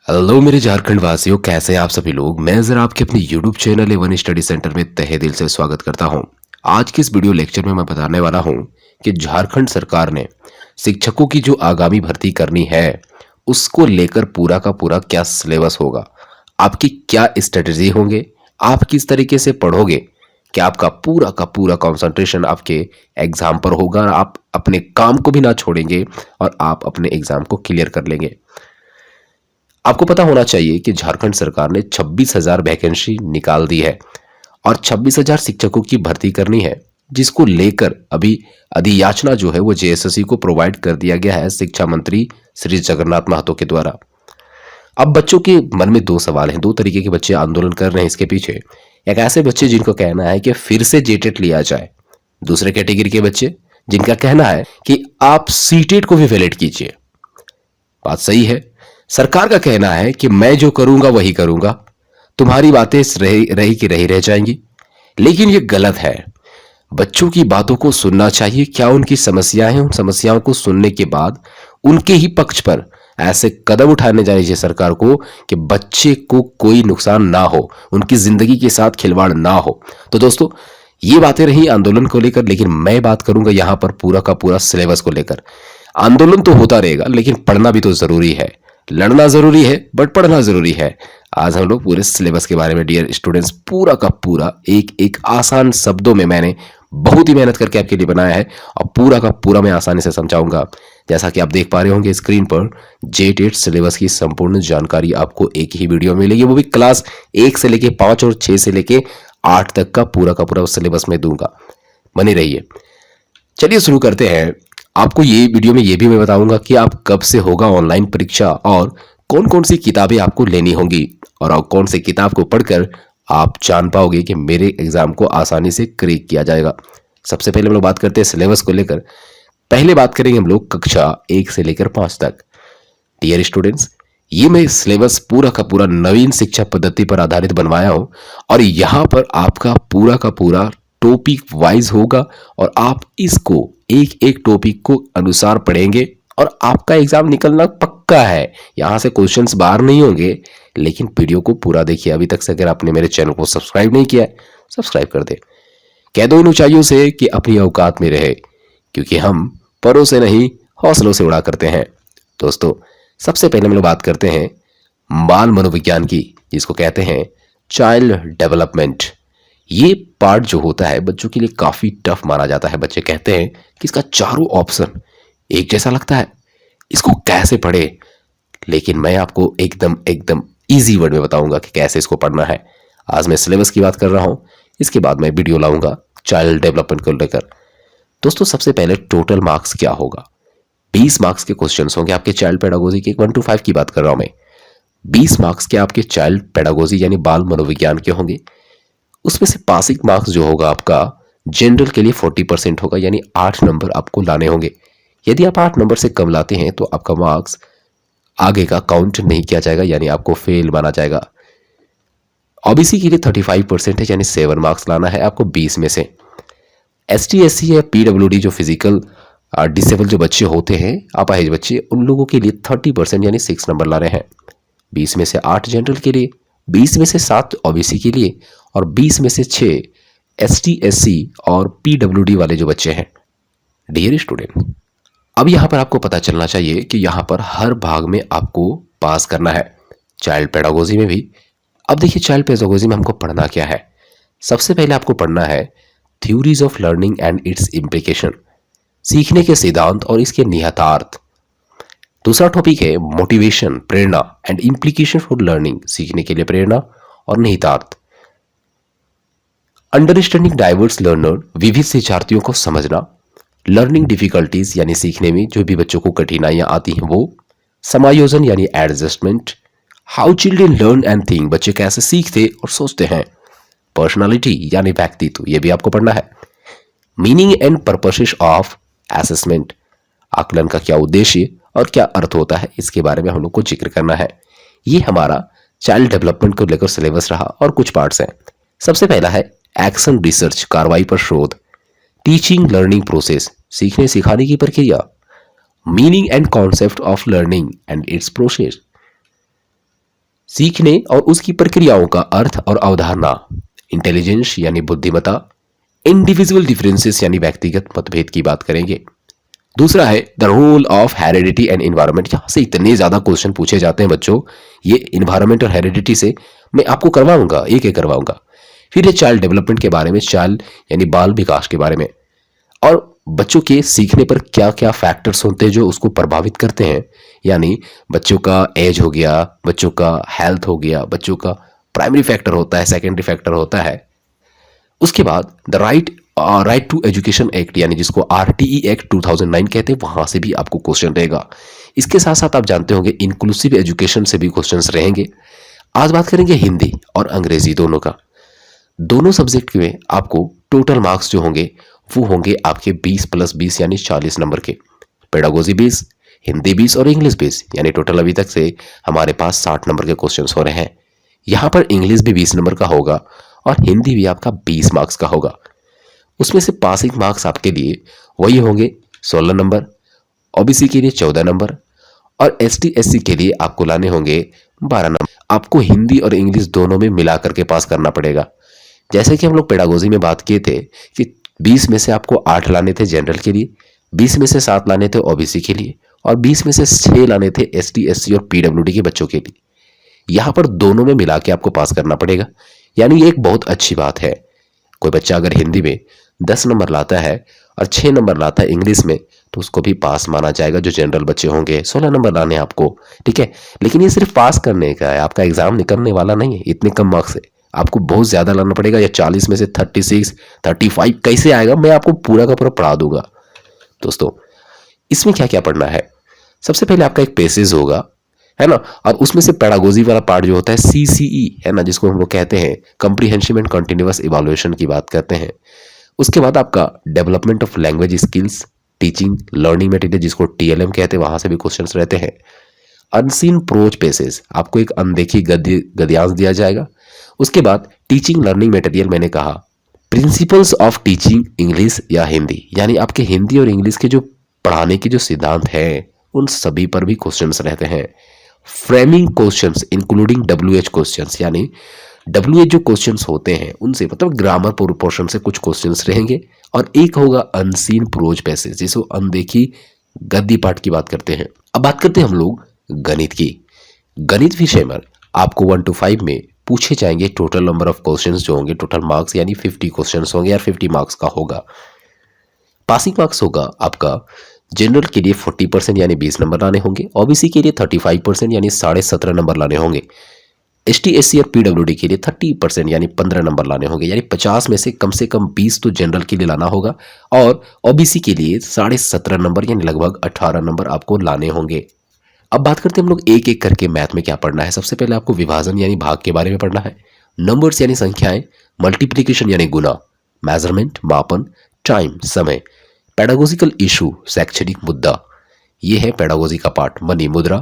Hello मेरे झारखंड वासियों, कैसे हैं आप सभी लोग। मैं जरा आपके अपने YouTube channel Avon study centre में तहे दिल से स्वागत करता हूं। आज के इस वीडियो लेक्चर में मैं बताने वाला हूं कि झारखंड सरकार ने शिक्षकों की जो आगामी भर्ती करनी है उसको लेकर पूरा का पूरा क्या सिलेबस होगा, आपकी क्या स्ट्रेटजी होंगे, आप किस तरीके से पढ़ोगे कि आपका पूरा का पूरा कंसंट्रेशन आपके एग्जाम पर होगा और आप अपने काम को भी ना छोड़ेंगे और आप अपने एग्जाम को क्लियर कर लेंगे। आपको पता होना चाहिए कि झारखंड सरकार ने 26,000 वैकेंसी निकाल दी है और 26,000 शिक्षकों की भर्ती करनी है, जिसको लेकर अभी अधियाचना जो है वो जेएसएससी को प्रोवाइड कर दिया गया है शिक्षा मंत्री श्री जगन्नाथ महतो के द्वारा। अब बच्चों के मन में दो सवाल हैं, दो तरीके के बच्चे आंदोलन कर रहे हैं इसके पीछे। एक ऐसे बच्चे जिनको कहना है कि फिर से जेटेट लिया जाए, दूसरे कैटेगरी के बच्चे जिनका कहना है कि आप सीटेट को भी वैलिड कीजिए। बात सही है। सरकार का कहना है कि मैं जो करूंगा वही करूंगा, तुम्हारी बातें रही की रही रह जाएंगी। लेकिन ये गलत है। बच्चों की बातों को सुनना चाहिए, क्या उनकी समस्याएं हैं, उन समस्याओं को सुनने के बाद उनके ही पक्ष पर ऐसे कदम उठाने चाहिए सरकार को कि बच्चे को कोई नुकसान ना हो, उनकी जिंदगी के साथ खिलवाड़ ना हो। तो दोस्तों, ये बातें रही आंदोलन को लेकर, लेकिन मैं बात करूंगा यहां पर पूरा का पूरा सिलेबस को लेकर। आंदोलन तो होता रहेगा, लेकिन पढ़ना भी तो जरूरी है। लड़ना जरूरी है बट पढ़ना जरूरी है। आज हम लोग पूरे सिलेबस के बारे में डियर स्टूडेंट्स पूरा का पूरा एक एक आसान शब्दों में मैंने बहुत ही मेहनत करके आपके लिए बनाया है और पूरा का पूरा मैं आसानी से समझाऊंगा। जैसा कि आप देख पा रहे होंगे स्क्रीन पर, जेट 8 सिलेबस की संपूर्ण जानकारी आपको एक ही वीडियो में मिलेगी, वो भी क्लास 1 से लेके 5 और 6 से लेके 8 तक का पूरा सिलेबस में दूंगा। बने रहिए। चलिए शुरू करते हैं। आपको ये वीडियो में ये भी मैं बताऊंगा कि आप कब से होगा ऑनलाइन परीक्षा और कौन कौन सी किताबें आपको लेनी होंगी और कौन सी किताब को पढ़कर आप जान पाओगे कि मेरे एग्जाम को आसानी से क्रैक किया जाएगा। सबसे पहले हम लोग बात करते हैं सिलेबस को लेकर। पहले बात करेंगे हम लोग कक्षा 1 से लेकर 5 तक। डियर स्टूडेंट्स, ये मैं सिलेबस पूरा का पूरा नवीन शिक्षा पद्धति पर आधारित बनवाया हूं और यहां पर आपका पूरा का पूरा टॉपिक वाइज होगा और आप इसको एक एक टॉपिक को अनुसार पढ़ेंगे और आपका एग्जाम निकलना पक्का है। यहां से क्वेश्चंस बाहर नहीं होंगे, लेकिन वीडियो को पूरा देखिए। अभी तक से अगर आपने मेरे चैनल को सब्सक्राइब नहीं किया है, सब्सक्राइब कर दे। कह दो इन ऊंचाइयों से कि अपनी औकात में रहे, क्योंकि हम परों से नहीं हौसलों से उड़ा करते हैं। दोस्तों, सबसे पहले हम लोग बात करते हैं बाल मनोविज्ञान की, जिसको कहते हैं चाइल्ड डेवलपमेंट। ये पार्ट जो होता है बच्चों के लिए काफी टफ माना जाता है। बच्चे कहते हैं कि इसका चारों ऑप्शन एक जैसा लगता है, इसको कैसे पढ़े। लेकिन मैं आपको एकदम एकदम इजी वर्ड में बताऊंगा कि कैसे इसको पढ़ना है। आज मैं सिलेबस की बात कर रहा हूं, इसके बाद मैं वीडियो लाऊंगा चाइल्ड डेवलपमेंट को लेकर। दोस्तों, सबसे पहले टोटल मार्क्स क्या होगा। 20 मार्क्स के क्वेश्चंस होंगे आपके चाइल्ड पेडागोजी के। 1 to 5 की बात कर रहा हूं मैं। 20 मार्क्स के आपके चाइल्ड पेडागोजी यानी बाल मनोविज्ञान के होंगे। उसमें से पासिंग मार्क्स जो होगा आपका जनरल के लिए 40% होगा, यानी 8 नंबर आपको लाने होंगे। यदि आप 8 नंबर से कम लाते हैं तो आपका मार्क्स आगे का काउंट नहीं किया जाएगा, यानी आपको फेल माना जाएगा। ओबीसी के लिए 35% है, यानी 7 मार्क्स लाना है आपको 20 में से। एसटी एससी या पीडब्ल्यूडी जो फिजिकल डिसेबल जो बच्चे होते हैं, अपाहिज बच्चे, उन लोगों के लिए 30% यानी 6 नंबर ला रहे हैं। 20 में से 8 जनरल के लिए, 20 में से 7 ओबीसी के लिए और 20 में से 6 एसटी एससी और पीडब्ल्यूडी वाले जो बच्चे हैं। डियर स्टूडेंट, अब यहां पर आपको पता चलना चाहिए कि यहां पर हर भाग में आपको पास करना है, चाइल्ड पेडागोजी में भी। अब देखिए चाइल्ड पेडागोजी में हमको पढ़ना क्या है। सबसे पहले आपको पढ़ना है theories of learning and it's implication, सीखने के सिद्धांत और इसके निहितार्थ। दूसरा टॉपिक है motivation, Prerna and implication for learning, सीखने के लिए प्रेरणा और निहितार्थ। अंडरस्टैंडिंग डाइवर्स लर्नर, विविध शिक्षार्थियों को समझना। लर्निंग डिफिकल्टीज यानी सीखने में जो भी बच्चों को कठिनाइयां आती हैं वो। समायोजन यानी adjustment. How children learn and think, बच्चे कैसे सीखते और सोचते हैं। पर्सनालिटी यानी व्यक्तित्व, ये भी आपको पढ़ना है। Meaning and purposes of assessment, आकलन का क्या उद्देश्य और क्या अर्थ होता है, इसके बारे में हम लोग को जिक्र करना है। ये हमारा चाइल्ड डेवलपमेंट को लेकर सिलेबस रहा और कुछ पार्ट्स हैं। सबसे पहला है एक्शन रिसर्च, कार्रवाई पर शोध। टीचिंग लर्निंग प्रोसेस, सीखने सिखाने की प्रक्रिया। Meaning and concept of learning and it's process. सीखने और उसकी प्रक्रियाओं का अर्थ और अवधारणा, इंटेलिजेंस यानी बुद्धिमत्ता, इंडिविजुअल डिफरेंसेस यानी व्यक्तिगत मतभेद की बात करेंगे। दूसरा है the role of heredity and environment. यहां से इतने ज्यादा क्वेश्चन पूछे जाते हैं बच्चों, ये इन्वायरमेंट और हेरिडिटी से मैं आपको करवाऊंगा, एक एक करवाऊंगा। फिर है चाइल्ड डेवलपमेंट के बारे में, चाइल्ड यानी बाल विकास के बारे में, और बच्चों के सीखने पर क्या क्या फैक्टर्स होते हैं जो उसको प्रभावित करते हैं, यानी बच्चों का एज हो गया, बच्चों का हेल्थ हो गया, बच्चों का प्राइमरी फैक्टर होता है, सेकेंडरी फैक्टर होता है। उसके बाद the right to education act यानी जिसको आरटीई एक्ट 2009 कहते हैं, वहां से भी आपको क्वेश्चन रहेगा। इसके साथ साथ आप जानते होंगे इंक्लूसिव एजुकेशन से भी क्वेश्चंस रहेंगे। आज बात करेंगे हिंदी और अंग्रेजी दोनों का। दोनों सब्जेक्ट में आपको टोटल मार्क्स जो होंगे वो होंगे आपके 20+20 यानी 40 नंबर के। पेडागोजी 20, हिंदी 20 और इंग्लिश 20, यानी टोटल अभी तक से हमारे पास 60 नंबर के क्वेश्चंस हो रहे हैं। यहाँ पर इंग्लिश भी 20 नंबर का होगा और हिंदी भी आपका 20 मार्क्स का होगा। उसमें से पासिंग मार्क्स आपके लिए वही होंगे 16 नंबर, ओबीसी के लिए 14 नंबर और एसटी एससी के लिए आपको लाने होंगे 12 नंबर। आपको हिंदी और इंग्लिश दोनों में मिला करके पास करना पड़ेगा। जैसे कि हम लोग पेडागोजी में बात किए थे कि 20 में से आपको 8 लाने थे जनरल के लिए, 20 में से 7 लाने थे ओबीसी के लिए और 20 में से 6 लाने थे एसटी एससी और पीडब्ल्यूडी के बच्चों के लिए। यहां पर दोनों में मिला के आपको पास करना पड़ेगा, यानी ये एक बहुत अच्छी बात है। कोई बच्चा अगर हिंदी में 10 नंबर लाता है और 6 नंबर लाता है इंग्लिश में, तो उसको भी पास माना जाएगा। जो जनरल बच्चे होंगे 16 नंबर लाने हैं आपको, ठीक है, लेकिन ये सिर्फ पास करने का है, आपका एग्जाम निकलने वाला नहीं है इतने कम मार्क्स से। आपको बहुत ज्यादा लाना पड़ेगा, या 40 में से 36 35 कैसे आएगा मैं आपको पूरा का पूरा पढ़ा दूंगा। दोस्तों इसमें क्या क्या पढ़ना है, सबसे पहले आपका एक पेसेज होगा, है ना, और उसमें से पेडागोजी वाला पार्ट जो होता है सीसीई है ना, जिसको हम लोग कहते हैं कॉम्प्रिहेंसिव एंड कंटिन्यूअस इवैल्यूएशन की बात करते हैं। उसके बाद आपका development of language skills, teaching learning material जिसको टीएलएम कहते हैं, वहां से भी क्वेश्चंस रहते हैं। अनसीन प्रोज पेसेस, आपको एक अनदेखी गद्यांश दिया जाएगा। उसके बाद टीचिंग लर्निंग मटेरियल, मैंने कहा प्रिंसिपल्स ऑफ टीचिंग इंग्लिश या हिंदी, यानी आपके हिंदी और इंग्लिश के जो पढ़ाने के जो सिद्धांत हैं उन सभी पर भी क्वेश्चंस रहते हैं। Framing questions including WH questions, यानी डब्ल्यूएच जो क्वेश्चंस होते हैं उनसे मतलब ग्रामर पोर्शन से कुछ क्वेश्चंस रहेंगे। और एक होगा अनसीन प्रोज पैसेज, जिसको अनदेखी गद्य पाठ की बात करते हैं। अब बात करते हैं हम लोग गणित की। गणित विषय में आपको 1 to 5 में पूछे जाएंगे टोटल नंबर ऑफ क्वेश्चंस जो होंगे, टोटल मार्क्स यानी 50 क्वेश्चंस होंगे या 50 मार्क्स का होगा। पासिंग मार्क्स होगा आपका जनरल के लिए 40% यानी 20 नंबर लाने होंगे, ओबीसी के लिए 35% यानी 17.5 नंबर लाने होंगे, एसटी एससी और पीडब्ल्यूडी के लिए 30% यानी 15 नंबर लाने होंगे, यानी 50 में से कम 20 तो जनरल के लिए लाना होगा और ओबीसी के लिए 17.5 नंबर यानी लगभग 18 नंबर आपको लाने होंगे। अब बात करते हैं हम लोग एक एक करके मैथ में क्या पढ़ना है। सबसे पहले आपको विभाजन यानी भाग के बारे में पढ़ना है, नंबर्स यानी संख्याएं, मल्टीप्लिकेशन यानी गुना, मेजरमेंट मापन, टाइम समय, पेडागोजिकल इशू शैक्षणिक मुद्दा, ये है पेडागोजी का पार्ट, मनी मुद्रा,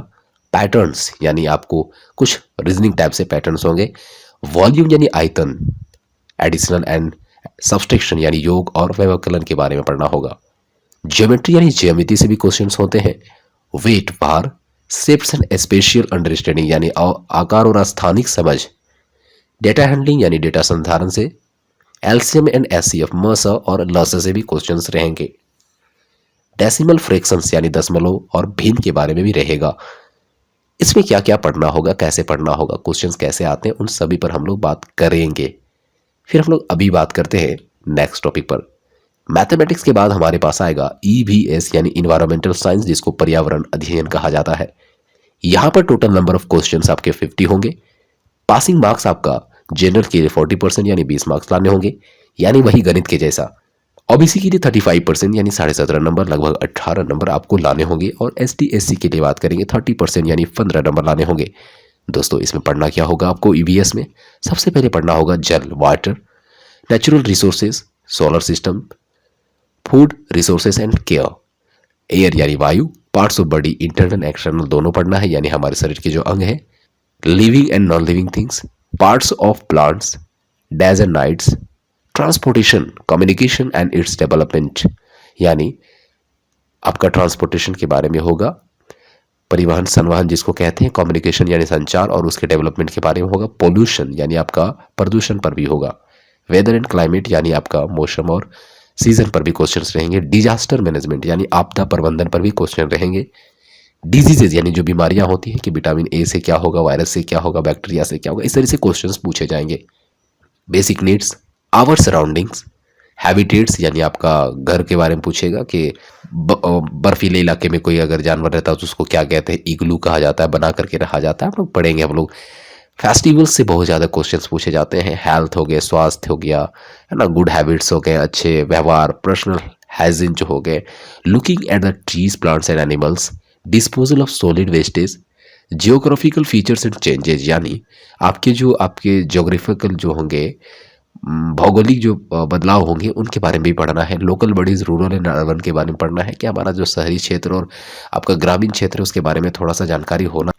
पैटर्न्स यानी आपको कुछ रीजनिंग टाइप से पैटर्न्स होंगे, वॉल्यूम यानी आयतन, एडिशनल एंड सब्सट्रैक्शन यानी योग और व्यवकलन के बारे में पढ़ना होगा, ज्योमेट्री यानी ज्यामिति से भी क्वेश्चंस होते हैं, वेट भार, शेप्स एंड स्पेशियल अंडरस्टैंडिंग यानी आकार और स्थानिक समझ, डेटा हैंडलिंग यानी डेटा संधारण से, एलसीएम एंड एचसीएफ मस और लस से भी क्वेश्चंस रहेंगे। डेसिमल फ्रैक्शंस यानी दशमलव और भिन्न के बारे में भी रहेगा। इसमें क्या क्या पढ़ना होगा, कैसे पढ़ना होगा, क्वेश्चंस कैसे आते हैं, उन सभी पर हम लोग बात करेंगे। फिर हम लोग अभी बात करते हैं नेक्स्ट टॉपिक पर। मैथमेटिक्स के बाद हमारे पास आएगा ईवीएस यानी इन्वायरमेंटल साइंस, जिसको पर्यावरण अध्ययन कहा जाता है। यहां पर टोटल नंबर ऑफ क्वेश्चंस आपके 50 होंगे। पासिंग मार्क्स आपका जनरल के लिए 40% यानी 20 मार्क्स लाने होंगे, यानी वही गणित के जैसा। ओबीसी के लिए 35% यानी 17.5 नंबर लगभग 18 नंबर आपको लाने होंगे, और एसटी एससी के लिए बात करेंगे 30% यानी 15 नंबर लाने होंगे। दोस्तों इसमें पढ़ना क्या होगा आपको ईवीएस में, सबसे पहले पढ़ना होगा जल water, natural resources, solar system, food resources and care, air यानी वायु, parts of body internal external दोनों पढ़ना है यानी हमारे शरीर के जो अंग है, living and non living things, parts of plants, days and nights, transportation communication and its development, यानी आपका ट्रांसपोर्टेशन के बारे में होगा, परिवहन संवहन जिसको कहते हैं, कम्युनिकेशन यानी संचार और उसके डेवलपमेंट के बारे में होगा। पोल्यूशन यानी आपका प्रदूषण पर भी होगा। वेदर एंड क्लाइमेट यानी आपका मौसम और सीजन पर भी क्वेश्चंस रहेंगे। डिजास्टर मैनेजमेंट यानी आपदा प्रबंधन पर भी क्वेश्चन रहेंगे। डिजीजेज यानी जो बीमारियां होती हैं कि विटामिन ए से क्या होगा, वायरस से क्या होगा, बैक्टीरिया से क्या होगा, इस तरह से क्वेश्चंस पूछे जाएंगे। Basic needs, our surroundings, habitats यानी आपका घर के बारे में पूछेगा कि बर्फीले इलाके में कोई अगर जानवर रहता है तो उसको क्या कहते हैं, इग्लू कहा जाता है, बना करके रखा जाता है, आप लोग पढ़ेंगे हम लोग। फेस्टिवल्स से बहुत ज़्यादा क्वेश्चंस पूछे जाते हैं। हेल्थ हो गए, स्वास्थ्य हो गया, है ना, गुड हैबिट्स हो गए, अच्छे व्यवहार, पर्सनल हाइजीन जो हो गए, looking at the trees, plants and animals, disposal of solid wastage, geographical features and changes यानी आपके जोग्राफिकल जो होंगे, भौगोलिक जो बदलाव होंगे उनके बारे में भी पढ़ना है। Local bodies, rural and urban के बारे में पढ़ना है कि हमारा जो शहरी क्षेत्र और आपका ग्रामीण क्षेत्र है उसके बारे में थोड़ा सा जानकारी होना।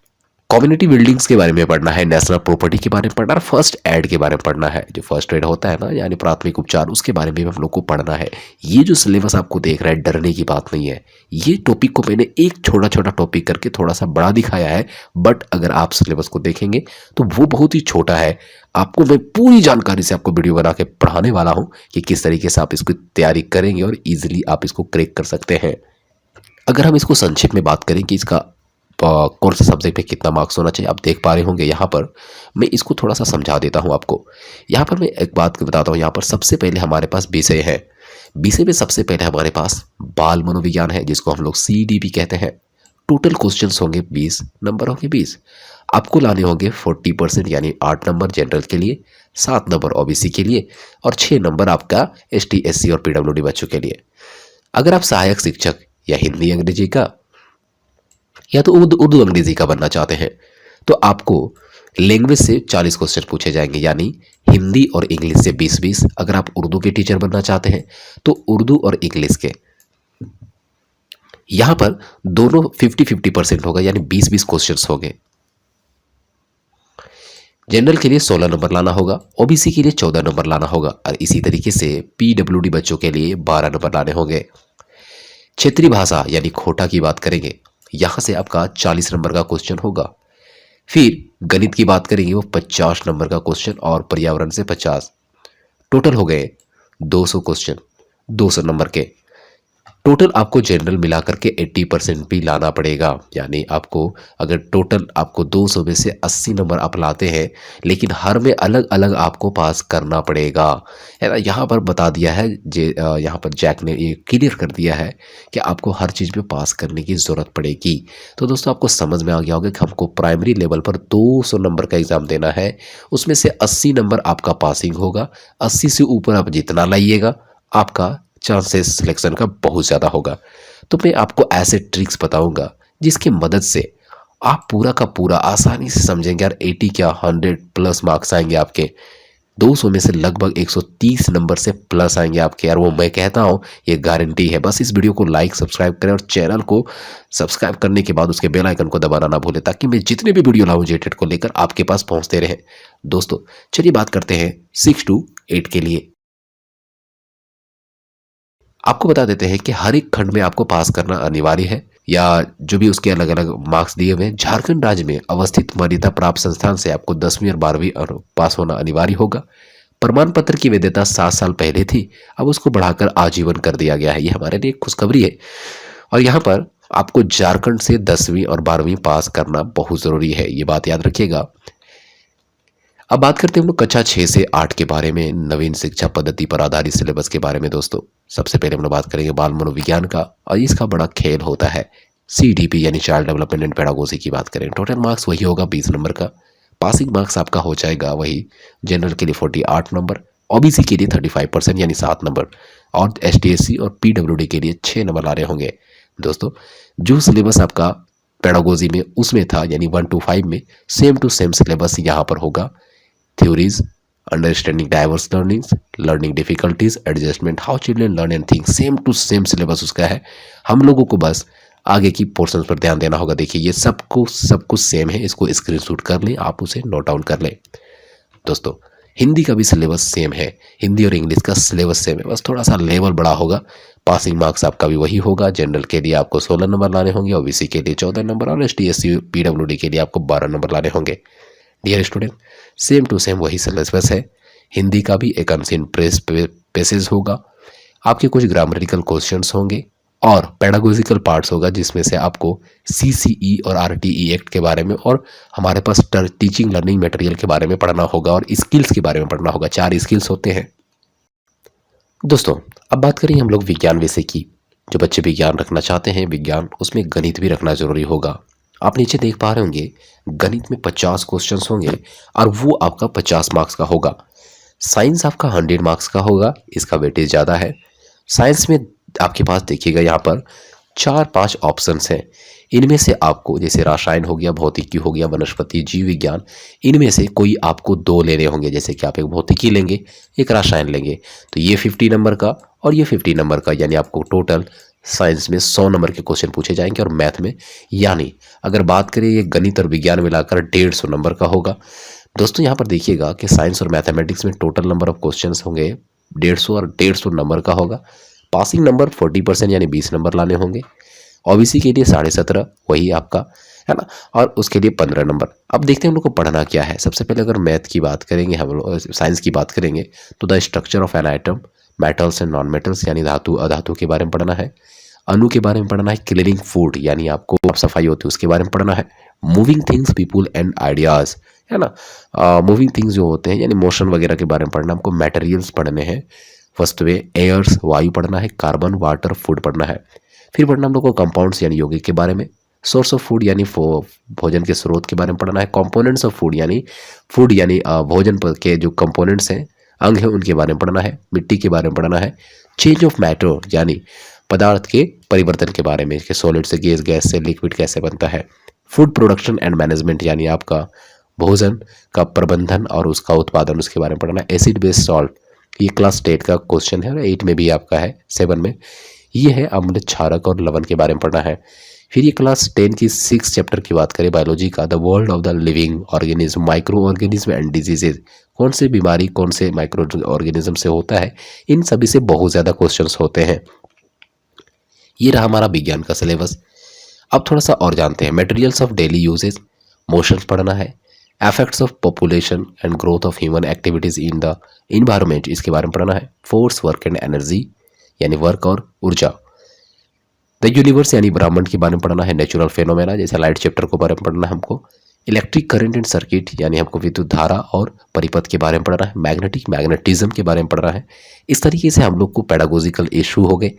कम्युनिटी बिल्डिंग्स के बारे में पढ़ना है। नेशनल प्रॉपर्टी के बारे में पढ़ना है। फर्स्ट एड के बारे में पढ़ना है, जो फर्स्ट एड होता है ना यानी प्राथमिक उपचार, उसके बारे में हम लोग को पढ़ना है। ये जो सिलेबस आपको देख रहा है, डरने की बात नहीं है। ये टॉपिक को मैंने एक छोटा छोटा टॉपिक करके थोड़ा सा बड़ा दिखाया है, बट अगर आप सिलेबस को देखेंगे तो वो बहुत ही छोटा है। आपको मैं पूरी जानकारी से आपको वीडियो बना के पढ़ाने वाला हूँ कि किस तरीके से आप इसकी तैयारी करेंगे और ईजिली आप इसको क्रैक कर सकते हैं। अगर हम इसको संक्षिप्त में बात करें कि इसका कौन से सब्जेक्ट पे कितना मार्क्स होना चाहिए, आप देख पा रहे होंगे यहाँ पर मैं इसको थोड़ा सा समझा देता हूँ आपको। यहाँ पर मैं एक बात बताता हूँ। यहाँ पर सबसे पहले हमारे पास विषय है। विषय में सबसे पहले हमारे पास बाल मनोविज्ञान है, जिसको हम लोग CDP कहते हैं। टोटल क्वेश्चंस होंगे 20, नंबर होंगे 20। आपको लाने होंगे 40% यानी 8 नंबर जनरल के लिए, 7 नंबर OBC के लिए और 6 नंबर आपका ST SC और PWD बच्चों के लिए। अगर आप सहायक शिक्षक या हिंदी अंग्रेजी का या तो उर्दू अंग्रेजी का बनना चाहते हैं तो आपको लैंग्वेज से 40 क्वेश्चन पूछे जाएंगे, यानी हिंदी और इंग्लिश से 20-20। अगर आप उर्दू के टीचर बनना चाहते हैं तो उर्दू और इंग्लिश के यहां पर दोनों 50-50% होगा, यानी 20-20 क्वेश्चंस होंगे। जनरल के लिए 16 नंबर लाना होगा, OBC के लिए 14 नंबर लाना होगा और इसी तरीके से PWD बच्चों के लिए 12 नंबर लाने होंगे। क्षेत्रीय भाषा यानी खोटा की बात करेंगे, यहां से आपका 40 नंबर का क्वेश्चन होगा। फिर गणित की बात करेंगे, वो 50 नंबर का क्वेश्चन और पर्यावरण से 50। टोटल हो गए 200 क्वेश्चन 200 नंबर के। टोटल आपको जनरल मिला करके 80% भी लाना पड़ेगा, यानी आपको अगर टोटल आपको 200 में से 80 नंबर आप लाते हैं, लेकिन हर में अलग अलग आपको पास करना पड़ेगा, है ना। यहाँ पर बता दिया है यहाँ पर जैक ने ये क्लियर कर दिया है कि आपको हर चीज़ में पास करने की ज़रूरत पड़ेगी। तो दोस्तों आपको समझ में आ गया होगा कि हमको प्राइमरी लेवल पर 200 नंबर का एग्ज़ाम देना है, उसमें से 80 नंबर आपका पासिंग होगा। 80 से ऊपर आप जितना लाइएगा आपका चांसेस सिलेक्शन का बहुत ज़्यादा होगा। तो मैं आपको ऐसे ट्रिक्स बताऊंगा जिसकी मदद से आप पूरा का पूरा आसानी से समझेंगे। यार 80 क्या 100+ मार्क्स आएंगे आपके। 200 में से लगभग 130 नंबर से प्लस आएंगे आपके। यार वो मैं कहता हूँ, ये गारंटी है। बस इस वीडियो को लाइक सब्सक्राइब करें और चैनल को सब्सक्राइब करने के बाद उसके बेल आइकन को दबाना ना भूलें, ताकि मैं जितने भी वीडियो लाऊं जेटेट को लेकर आपके पास पहुंचते रहे। दोस्तों चलिए बात करते हैं 6 to 8 के लिए। आपको बता देते हैं कि हर एक खंड में आपको पास करना अनिवार्य है, या जो भी उसके अलग अलग मार्क्स दिए हुए हैं। झारखंड राज्य में अवस्थित मान्यता प्राप्त संस्थान से आपको 10वीं और 12वीं पास होना अनिवार्य होगा। प्रमाण पत्र की वैधता 7 साल पहले थी, अब उसको बढ़ाकर आजीवन कर दिया गया है। ये हमारे लिए खुशखबरी है। और यहाँ पर आपको झारखंड से 10वीं और 12वीं पास करना बहुत ज़रूरी है, ये बात याद रखिएगा। अब बात करते हैं हम लोग कक्षा 6 से 8 के बारे में, नवीन शिक्षा पद्धति पर आधारित सिलेबस के बारे में। दोस्तों सबसे पहले हम लोग बात करेंगे बाल मनोविज्ञान का, और इसका बड़ा खेल होता है CDP यानी चाइल्ड डेवलपमेंट एंड पेडागोजी की बात करें। टोटल मार्क्स वही होगा 20 नंबर का। पासिंग मार्क्स आपका हो जाएगा वही, जनरल के लिए 48 नंबर, OBC के लिए 35% यानी 7 नंबर, और ST SC और PWD के लिए 6 नंबर ला रहे होंगे। दोस्तों जो सिलेबस आपका पेडागोजी में उसमें था, यानी 1 to 5 में सेम टू सेम सिलेबस यहाँ पर होगा। Theories, understanding diverse learnings, learning difficulties, adjustment, how children learn and think, same to same syllabus उसका है। हम लोगों को बस आगे की पोर्शन पर ध्यान देना होगा। देखिए ये सब कुछ सेम है, इसको स्क्रीनशॉट कर लें, आप उसे नोट डाउन कर लें। दोस्तों हिंदी का भी सिलेबस सेम है, हिंदी और इंग्लिश का सिलेबस सेम है, बस थोड़ा सा लेवल बड़ा होगा। पासिंग मार्क्स आपका भी वही होगा। जनरल के लिए आपको 16 नंबर लाने होंगे, ओबीसी के लिए 14 नंबर और एसटी एससी पीडब्ल्यूडी के लिए आपको 12 नंबर लाने होंगे। Dear student, same to same वही सिलेबस है। हिंदी का भी एक अनसीन प्रेस पेसेज होगा, आपके कुछ ग्रामरिकल क्वेश्चंस होंगे और पेडागोजिकल पार्ट्स होगा, जिसमें से आपको सीसीई और आरटीई एक्ट के बारे में और हमारे पास टीचिंग लर्निंग मटेरियल के बारे में पढ़ना होगा और स्किल्स के बारे में पढ़ना होगा। 4 स्किल्स होते हैं। दोस्तों, अब बात करें हम लोग विज्ञान विषय की। जो बच्चे विज्ञान रखना चाहते हैं, विज्ञान, उसमें गणित भी रखना जरूरी होगा। आप नीचे देख पा रहे होंगे, गणित में 50 क्वेश्चंस होंगे और वो आपका 50 मार्क्स का होगा। साइंस आपका 100 मार्क्स का होगा, इसका वेटेज ज़्यादा है। साइंस में आपके पास देखिएगा यहाँ पर 4-5 ऑप्शंस हैं। इनमें से आपको, जैसे रसायन हो गया, भौतिकी हो गया, वनस्पति, जीव विज्ञान, इनमें से कोई आपको 2 लेने होंगे। जैसे कि आप एक भौतिकी लेंगे, एक रसायन लेंगे, तो ये 50 नंबर का और ये 50 नंबर का, यानी आपको टोटल साइंस में 100 नंबर के क्वेश्चन पूछे जाएंगे और मैथ में, यानी अगर बात करें ये गणित और विज्ञान मिलाकर 150 नंबर का होगा। दोस्तों, यहाँ पर देखिएगा कि साइंस और मैथमेटिक्स में टोटल नंबर ऑफ क्वेश्चंस होंगे 150 और 150 नंबर का होगा। पासिंग नंबर 40% यानी 20 नंबर लाने होंगे। ओबीसी के लिए 17.5 वही आपका है ना, और उसके लिए 15 नंबर। अब देखते हैं हम लोग को पढ़ना क्या है। सबसे पहले अगर मैथ की बात करेंगे, हम लोग साइंस की बात करेंगे, तो the structure of an item, metals and non metals यानी धातु अधातु के बारे में पढ़ना है। अणु के बारे में पढ़ना है। क्लीनिंग फूड यानी आपको साफ सफाई होती है उसके बारे में पढ़ना है। Moving things, people and ideas, है ना, मूविंग थिंग्स जो होते हैं यानी मोशन वगैरह के बारे में पढ़ना। हमको मटेरियल्स पढ़ने हैं। फर्स्ट वे एयर्स, वायु पढ़ना है। कार्बन, वाटर, फूड पढ़ना है। फिर पढ़ना हम लोग को कंपाउंड्स यानी यौगिक के बारे में। सोर्स ऑफ फूड यानी भोजन के स्रोत के बारे में पढ़ना है। कंपोनेंट्स ऑफ फूड यानी भोजन के जो कंपोनेंट्स हैं, अंग हैं, उनके बारे में पढ़ना है। मिट्टी के बारे में पढ़ना है। चेंज ऑफ मैटर यानी पदार्थ के परिवर्तन के बारे में, कि सॉलिड से गैस, गैस से लिक्विड कैसे बनता है। फूड प्रोडक्शन एंड मैनेजमेंट यानी आपका भोजन का प्रबंधन और उसका उत्पादन, उसके बारे में पढ़ना है। एसिड बेस सॉल्ट, ये क्लास 8 का क्वेश्चन है और 8 में भी आपका है, 7 में। ये है अम्ल, क्षारक और लवण के बारे में पढ़ना है। फिर ये क्लास 10 की 6 चैप्टर की बात करें बायोलॉजी का, the world of the living organism, micro organism and diseases, कौन से बीमारी कौन से माइक्रो ऑर्गेनिज्म से होता है, इन सभी से बहुत ज़्यादा क्वेश्चंस होते हैं। ये रहा हमारा विज्ञान का सिलेबस। अब थोड़ा सा और जानते हैं। Materials of daily usages, motions पढ़ना है। Effects of population and growth of human activities in the environment, इसके बारे में पढ़ना है। फोर्स, वर्क एंड एनर्जी यानी वर्क और ऊर्जा। द यूनिवर्स यानी ब्रह्मांड के बारे में पढ़ना है। नेचुरल फेनोमेना, जैसे लाइट चैप्टर को बारे में पढ़ना है हमको। इलेक्ट्रिक करंट एंड सर्किट यानी हमको विद्युत धारा और परिपथ के बारे में पढ़ना है। मैग्नेटिज्म के बारे में पढ़ना है। इस तरीके से हम लोग को पेडागोजिकल इशू हो गए।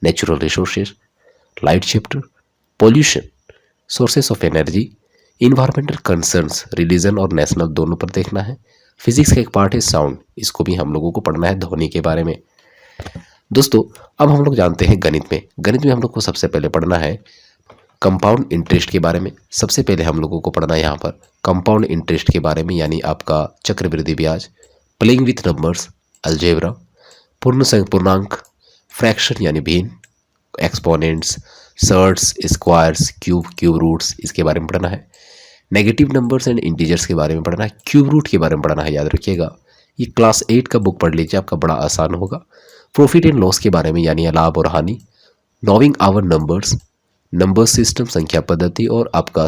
Natural resources, light chapter, pollution, sources of energy, environmental concerns, religion और नेशनल दोनों पर देखना है। फिजिक्स का एक पार्ट है साउंड, इसको भी हम लोगों को पढ़ना है, ध्वनि के बारे में। दोस्तों, अब हम लोग जानते हैं गणित में। गणित में हम लोग को सबसे पहले पढ़ना है कंपाउंड इंटरेस्ट के बारे में। सबसे पहले हम लोगों को पढ़ना है यहाँ पर कंपाउंड इंटरेस्ट के बारे में, यानी आपका चक्रवृद्धि ब्याज, प्लेइंग विथ नंबर्स, अलजेब्रा, पूर्णांक, फ्रैक्शन यानी भिन्न, exponents, surds, squares, cube roots, इसके बारे में पढ़ना है। नेगेटिव नंबर्स एंड इंटीजर्स के बारे में पढ़ना है। क्यूब रूट के बारे में पढ़ना है, याद रखिएगा। ये क्लास 8 का बुक पढ़ लीजिए, आपका बड़ा आसान होगा। प्रॉफिट एंड लॉस के बारे में, यानी लाभ और हानि। Knowing our numbers, number system, संख्या पद्धति और आपका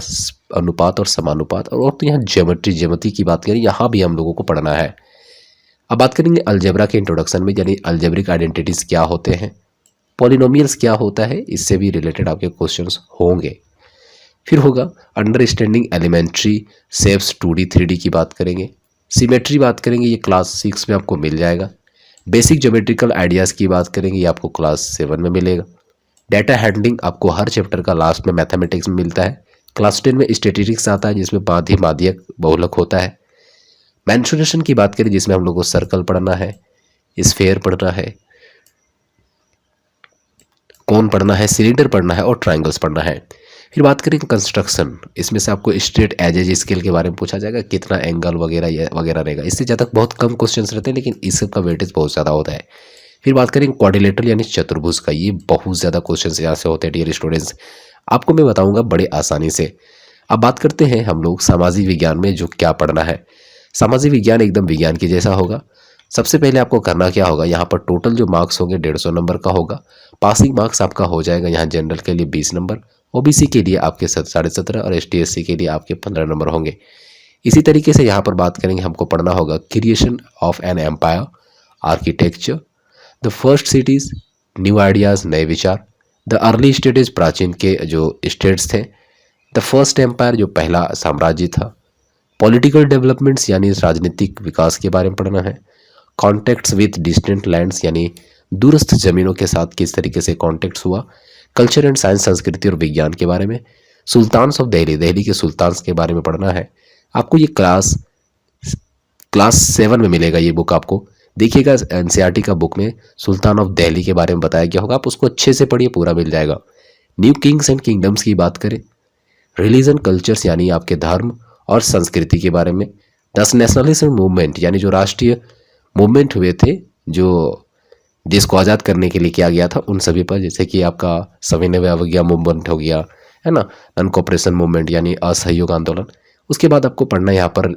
अनुपात और समानुपात। और तो यहाँ ज्योमेट्री की बात करें, यहाँ भी हम लोगों को पढ़ना है। अब बात करेंगे अलजेब्रा के इंट्रोडक्शन में, यानी अलजेब्रिक आइडेंटिटीज क्या होते हैं, पॉलिनोमियल्स क्या होता है, इससे भी रिलेटेड आपके क्वेश्चंस होंगे। फिर होगा understanding elementary shapes, 2D 3D की बात करेंगे। सिमेट्री बात करेंगे, ये क्लास 6 में आपको मिल जाएगा। बेसिक ज्योमेट्रिकल आइडियाज़ की बात करेंगे, ये आपको क्लास 7 में मिलेगा। डाटा हैंडलिंग आपको हर चैप्टर का लास्ट में मैथमेटिक्स में मिलता है। क्लास 10 में स्टैटिस्टिक्स आता है, जिसमें बाध्य, माध्यक, बहुलक होता है। मेंसुरेशन की बात करें, जिसमें हम लोग को सर्कल पढ़ना है, स्फेयर पढ़ना है, कोन पढ़ना है, सिलेंडर पढ़ना है और ट्रायंगल्स पढ़ना है। फिर बात करें कंस्ट्रक्शन, इसमें से आपको स्ट्रेट एजेज स्केल के बारे में पूछा जाएगा, कितना एंगल वगैरह वगैरह रहेगा। इससे ज़्यादा बहुत कम क्वेश्चंस रहते हैं, लेकिन इस सब का वेटेज बहुत ज़्यादा होता है। फिर बात करें क्वाड्रिलेटरल यानी चतुर्भुज का, ये बहुत ज़्यादा क्वेश्चन यहाँ से होते हैं डियर स्टूडेंट्स, आपको मैं बताऊँगा बड़े आसानी से। अब बात करते हैं हम लोग सामाजिक विज्ञान में जो क्या पढ़ना है। सामाजिक विज्ञान एकदम विज्ञान के जैसा होगा। सबसे पहले आपको करना क्या होगा, यहाँ पर टोटल जो मार्क्स होंगे 150 नंबर का होगा। पासिंग मार्क्स आपका हो जाएगा यहाँ जनरल के लिए 20 नंबर, ओबीसी के लिए आपके 17.5 और एसटी एससी के लिए आपके 15 नंबर होंगे। इसी तरीके से यहाँ पर बात करेंगे, हमको पढ़ना होगा creation of an empire, architecture, the first cities, new ideas नए विचार, द अर्ली स्टेटेज प्राचीन के जो स्टेट्स थे, द फर्स्ट एम्पायर जो पहला साम्राज्य था, पॉलिटिकल डेवलपमेंट्स यानी राजनीतिक विकास के बारे में पढ़ना है, कॉन्टैक्ट्स विद डिस्टेंट लैंड्स यानी दूरस्थ जमीनों के साथ किस तरीके से कॉन्टैक्ट्स हुआ, कल्चर एंड साइंस संस्कृति और विज्ञान के बारे में, सुल्तान्स ऑफ दिल्ली, दिल्ली के सुल्तान्स के बारे में पढ़ना है। आपको ये क्लास 7 में मिलेगा ये बुक आपको। देखिएगा एनसीईआरटी का बुक में सुल्तान ऑफ दिल्ली के बारे में बताया गया होगा, आप उसको अच्छे से पढ़िए, पूरा मिल जाएगा। न्यू किंग्स एंड किंगडम्स की बात करें, रिलीजन कल्चर्स यानी आपके धर्म और संस्कृति के बारे में, दस नेशनलिज्म मूवमेंट यानी जो राष्ट्रीय मूवमेंट हुए थे जो देश को आज़ाद करने के लिए किया गया था उन सभी पर, जैसे कि आपका सविनय अवज्ञा मूवमेंट हो गया है ना, नॉन कोऑपरेशन मूवमेंट यानी असहयोग आंदोलन। उसके बाद आपको पढ़ना है यहाँ पर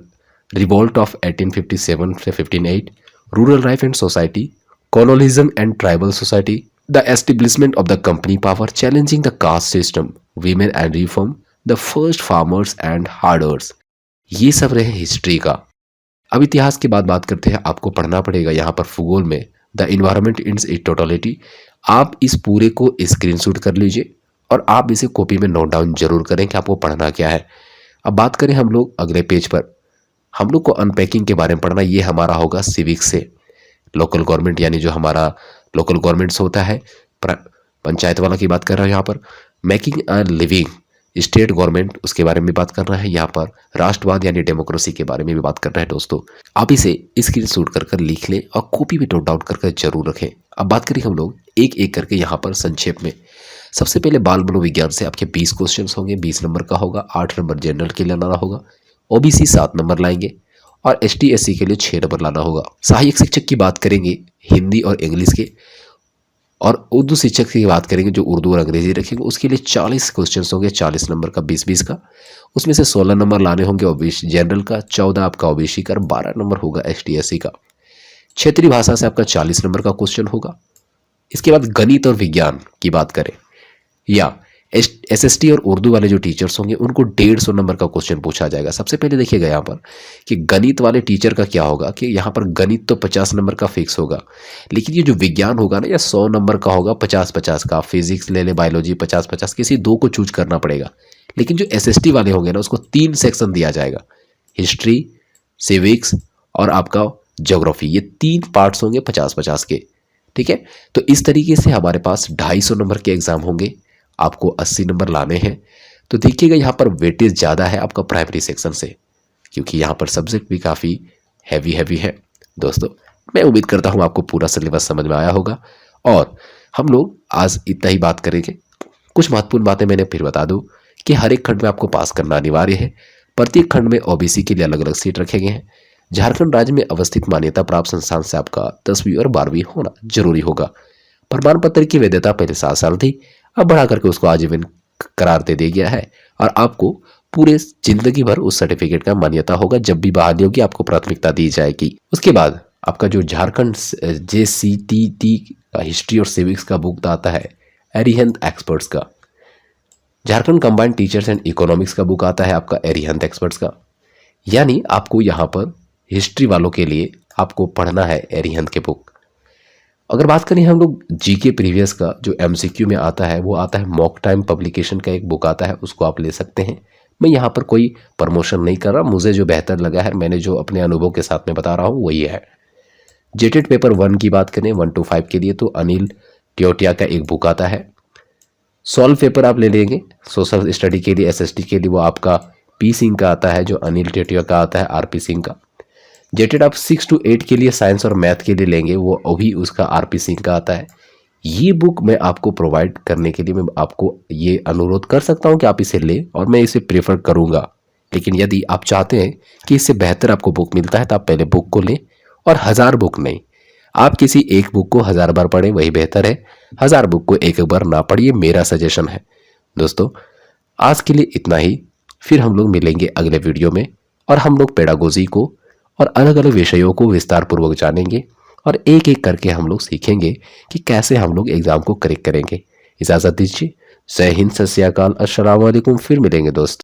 रिवोल्ट ऑफ 1857 से 1508, rural life and society, colonialism and tribal society, the establishment of the company power, challenging the caste system, women and reform, the first farmers and herders. ये सब रहे हिस्ट्री का। अब इतिहास की बात करते हैं। आपको पढ़ना पड़ेगा यहाँ पर भूगोल में the environment in its totality. आप इस पूरे को स्क्रीनशॉट कर लीजिए और आप इसे कॉपी में नोट डाउन जरूर करें कि आपको पढ़ना क्या है। अब बात करें हम लोग अगले पेज पर, हम लोग को अनपैकिंग के बारे में पढ़ना। ये हमारा होगा सिविक्स से। लोकल गवर्नमेंट यानी जो हमारा लोकल गवर्नमेंट्स होता है, पंचायत वाला की बात कर रहा है यहाँ पर। Making a living, state government, उसके बारे में बात करना है। यहाँ पर राष्ट्रवाद यानी डेमोक्रेसी के बारे में भी बात करना है। दोस्तों आप इसे स्क्रीनशॉट कर लिख लें और कॉपी में नोट डाउन कर जरूर रखें। अब बात करें हम लोग एक एक करके यहाँ पर संक्षेप में। सबसे पहले बाल मनोविज्ञान से आपके 20 क्वेश्चन होंगे, 20 नंबर का होगा। 8 नंबर जनरल के लिए लाना होगा, ओबीसी 7 नंबर लाएंगे और एसटी एससी के लिए 6 नंबर लाना होगा। सहायक शिक्षक की बात करेंगे हिंदी और इंग्लिश के, और उर्दू शिक्षक की बात करेंगे जो उर्दू और अंग्रेजी रखेंगे, उसके लिए 40 क्वेश्चन होंगे, 40 नंबर का, 20-20 का। उसमें से 16 नंबर लाने होंगे ओबीसी जनरल का, 14 आपका ओबीसी का, 12 नंबर होगा एसटी एससी का। क्षेत्रीय भाषा से आपका 40 नंबर का क्वेश्चन होगा। इसके बाद गणित और विज्ञान की बात करें या एसएसटी और उर्दू वाले जो टीचर्स होंगे उनको 150 नंबर का क्वेश्चन पूछा जाएगा। सबसे पहले देखिएगा यहाँ पर कि गणित वाले टीचर का क्या होगा कि यहाँ पर गणित तो 50 नंबर का फिक्स होगा, लेकिन ये जो विज्ञान होगा ना, या 100 नंबर का होगा, 50-50 का। फिजिक्स ले ले, बायोलॉजी 50-50, किसी दो को चूज करना पड़ेगा। लेकिन जो एसएसटी वाले होंगे ना, उसको 3 सेक्शन दिया जाएगा, हिस्ट्री, सिविक्स और आपका ज्योग्राफी। ये 3 पार्ट्स होंगे 50-50 के, ठीक है। तो इस तरीके से हमारे पास 250 नंबर के एग्जाम होंगे, आपको 80 नंबर लाने हैं। तो देखिएगा यहाँ पर वेटेज ज़्यादा है आपका प्राइमरी सेक्शन से, क्योंकि यहाँ पर सब्जेक्ट भी काफ़ी हैवी है। दोस्तों मैं उम्मीद करता हूँ आपको पूरा सिलेबस समझ में आया होगा, और हम लोग आज इतना ही बात करेंगे। कुछ महत्वपूर्ण बातें मैंने फिर बता दूँ कि हर एक खंड में आपको पास करना अनिवार्य है। प्रत्येक खंड में ओबीसी के लिए अलग अलग सीट रखे गए हैं। झारखंड राज्य में अवस्थित मान्यता प्राप्त संस्थान से आपका 10वीं और 12वीं होना जरूरी होगा। प्रमाण पत्र की वैधता पहले 7 साल थी, अब बढ़ा करके उसको आजीवन करार दे दिया गया है, और आपको पूरे जिंदगी भर उस सर्टिफिकेट का मान्यता होगा। जब भी बहाली होगी आपको प्राथमिकता दी जाएगी। उसके बाद आपका जो झारखंड JCTT का हिस्ट्री और सिविक्स का बुक आता है एरिहंत एक्सपर्ट्स का। Jharkhand combined teachers and economics का बुक आता है आपका एरिहंत एक्सपर्ट्स का। यानी आपको यहाँ पर हिस्ट्री वालों के लिए आपको पढ़ना है एरिहंत के बुक। अगर बात करें हम लोग जीके प्रीवियस का, जो एमसीक्यू में आता है, वो आता है मॉक टाइम पब्लिकेशन का एक बुक आता है, उसको आप ले सकते हैं। मैं यहाँ पर कोई प्रमोशन नहीं कर रहा, मुझे जो बेहतर लगा है, मैंने जो अपने अनुभव के साथ में बता रहा हूँ वही है। जेटेड पेपर 1 की बात करें 1 to 5 के लिए, तो अनिल टियोटिया का एक बुक आता है। सॉल्व पेपर आप ले लेंगे सोशल स्टडी के लिए, एसएसटी के लिए, वो आपका पी सिंह का आता है, जो अनिल टियोटिया का आता है आरपी सिंह का। जेटेड आप 6 to 8 के लिए साइंस और मैथ के लिए लेंगे, वो अभी उसका आरपी सिंह का आता है। ये बुक मैं आपको प्रोवाइड करने के लिए मैं आपको ये अनुरोध कर सकता हूँ कि आप इसे लें, और मैं इसे प्रेफर करूँगा। लेकिन यदि आप चाहते हैं कि इससे बेहतर आपको बुक मिलता है, तो आप पहले बुक को लें, और 1000 बुक नहीं, आप किसी एक बुक को 1000 बार पढ़ें, वही बेहतर है। 1000 बुक को एक बार ना पढ़िए, मेरा सजेशन है। दोस्तों आज के लिए इतना ही, फिर हम लोग मिलेंगे अगले वीडियो में, और हम लोग पेडागोजी को और अलग अलग विषयों को विस्तार पूर्वक जानेंगे और एक एक करके हम लोग सीखेंगे कि कैसे हम लोग एग्जाम को करेक्ट करेंगे। इजाज़त दीजिए। जय हिंद, सत श्री अकाल, अस्सलाम वालेकुम। फिर मिलेंगे दोस्त।